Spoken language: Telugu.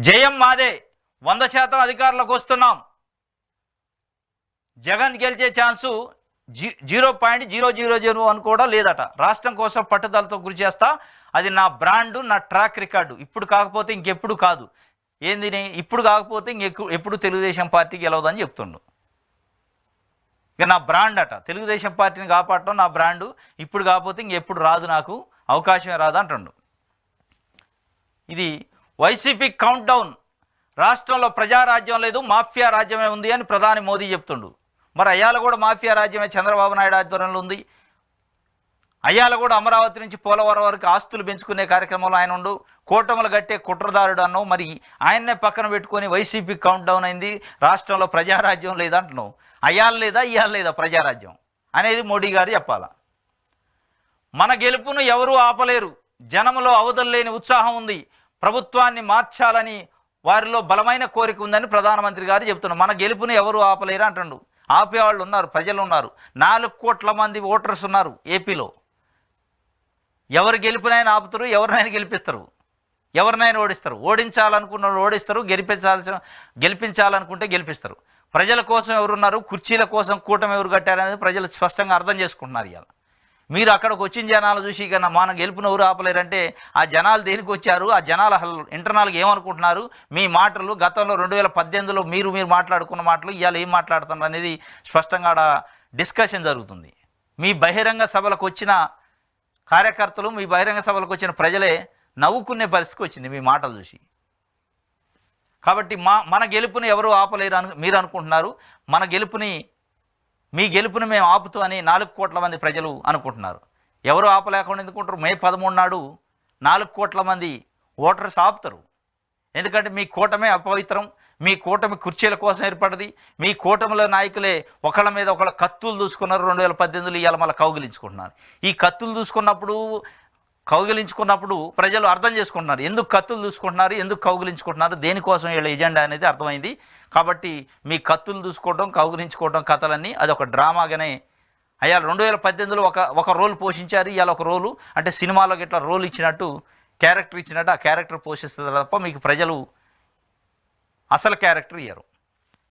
జయం మాదే 100% అధికారులకు వస్తున్నాం. జగన్ గెలిచే ఛాన్సు 0.000 కూడా లేదట. రాష్ట్రం కోసం పట్టుదలతో కృషి చేస్తా, అది నా బ్రాండ్, నా ట్రాక్ రికార్డు. ఇప్పుడు కాకపోతే ఇంకెప్పుడు కాదు. ఏంది ఇప్పుడు కాకపోతే ఎప్పుడు తెలుగుదేశం పార్టీ గెలవదని చెప్తుండు. ఇక నా బ్రాండ్ అట, తెలుగుదేశం పార్టీని కాపాడటం నా బ్రాండు. ఇప్పుడు కాకపోతే ఇంకెప్పుడు రాదు, నాకు అవకాశమే రాదు అంటుండు. ఇది వైసీపీ కౌంట్ డౌన్. రాష్ట్రంలో ప్రజారాజ్యం లేదు, మాఫియా రాజ్యమే ఉంది అని ప్రధాని మోదీ చెప్తుండు. మరి అయ్యాల కూడా మాఫియా రాజ్యమే చంద్రబాబు నాయుడు ఆధ్వర్యంలో ఉంది. అయ్యాల కూడా అమరావతి నుంచి పోలవరం వరకు ఆస్తులు పెంచుకునే కార్యక్రమంలో ఆయన ఉండు. కూటములు కట్టే కుట్రదారుడు అన్నావు. మరి ఆయన్నే పక్కన పెట్టుకొని వైసీపీ కౌంట్ డౌన్ అయింది. రాష్ట్రంలో ప్రజారాజ్యం లేదంటున్నావు. అయ్యాల లేదా, ఇయ్యాల లేదా ప్రజారాజ్యం అనేది మోడీ గారు చెప్పాలా. మన గెలుపును ఎవరూ ఆపలేరు. జనంలో అవధుల్లేని ఉత్సాహం ఉంది. ప్రభుత్వాన్ని మార్చాలని వారిలో బలమైన కోరిక ఉందని ప్రధానమంత్రి గారు చెప్తున్నారు. మన గెలుపును ఎవరు ఆపలేరు అంటుండు. ఆపేవాళ్ళు ఉన్నారు, ప్రజలు ఉన్నారు. 4 కోట్ల మంది ఓటర్స్ ఉన్నారు ఏపీలో. ఎవరు గెలుపునైనా ఆపుతారు, ఎవరినైనా గెలిపిస్తారు, ఎవరినైనా ఓడిస్తారు. ఓడించాలనుకున్న ఓడిస్తారు, గెలిపించాలనుకుంటే గెలిపిస్తారు. ప్రజల కోసం ఎవరున్నారు, కుర్చీల కోసం కూటమి ఎవరు కట్టారనేది ప్రజలు స్పష్టంగా అర్థం చేసుకుంటున్నారు. ఇవాళ మీరు అక్కడికి వచ్చిన జనాలు చూసి ఇక మన గెలుపును ఎవరు ఆపలేరంటే ఆ జనాలు దేనికి వచ్చారు, ఆ జనాలు ఇంటర్నల్గా ఏమనుకుంటున్నారు, మీ మాటలు గతంలో 2018లో మీరు మాట్లాడుకున్న మాటలు ఇవాళ ఏం మాట్లాడుతున్నారు అనేది స్పష్టంగా డిస్కషన్ జరుగుతుంది. మీ బహిరంగ సభలకు వచ్చిన కార్యకర్తలు, మీ బహిరంగ సభలకు వచ్చిన ప్రజలే నవ్వుకునే పరిస్థితికి వచ్చింది మీ మాటలు చూసి. కాబట్టి మన గెలుపుని ఎవరు ఆపలేరు అని మీరు అనుకుంటున్నారు. మీ గెలుపుని మేము ఆపుతూ అని 4 కోట్ల మంది ప్రజలు అనుకుంటున్నారు. ఎవరు ఆపలేకుండా ఎందుకుంటారు? మే 13 నాడు 4 కోట్ల మంది ఓటర్స్ ఆపుతారు. ఎందుకంటే మీ కూటమే అపవిత్రం, మీ కూటమి కుర్చీల కోసం ఏర్పడింది. మీ కూటమిలో నాయకులే ఒకళ్ళ మీద ఒకళ్ళ కత్తులు దూసుకున్నారు. 2018లో ఇవాళ మళ్ళీ కౌగిలించుకుంటున్నారు. ఈ కత్తులు కౌగిలించుకున్నప్పుడు ప్రజలు అర్థం చేసుకుంటున్నారు ఎందుకు కత్తులు దూసుకుంటున్నారు, ఎందుకు కౌగిలించుకుంటున్నారు, దేనికోసం వీళ్ళ ఎజెండా అనేది అర్థమైంది. కాబట్టి మీ కత్తులు దూసుకోవడం, కౌగిలించుకోవడం కథలన్నీ అది ఒక డ్రామాగానే అయ్యాలి. 2018లో ఒక రోల్ పోషించారు, ఇవాళ ఒక రోలు అంటే సినిమాలోకి ఇట్లా రోల్ ఇచ్చినట్టు, క్యారెక్టర్ ఇచ్చినట్టు ఆ క్యారెక్టర్ పోషిస్తారు తప్ప మీకు ప్రజలు అసలు క్యారెక్టర్ ఇయ్యరు.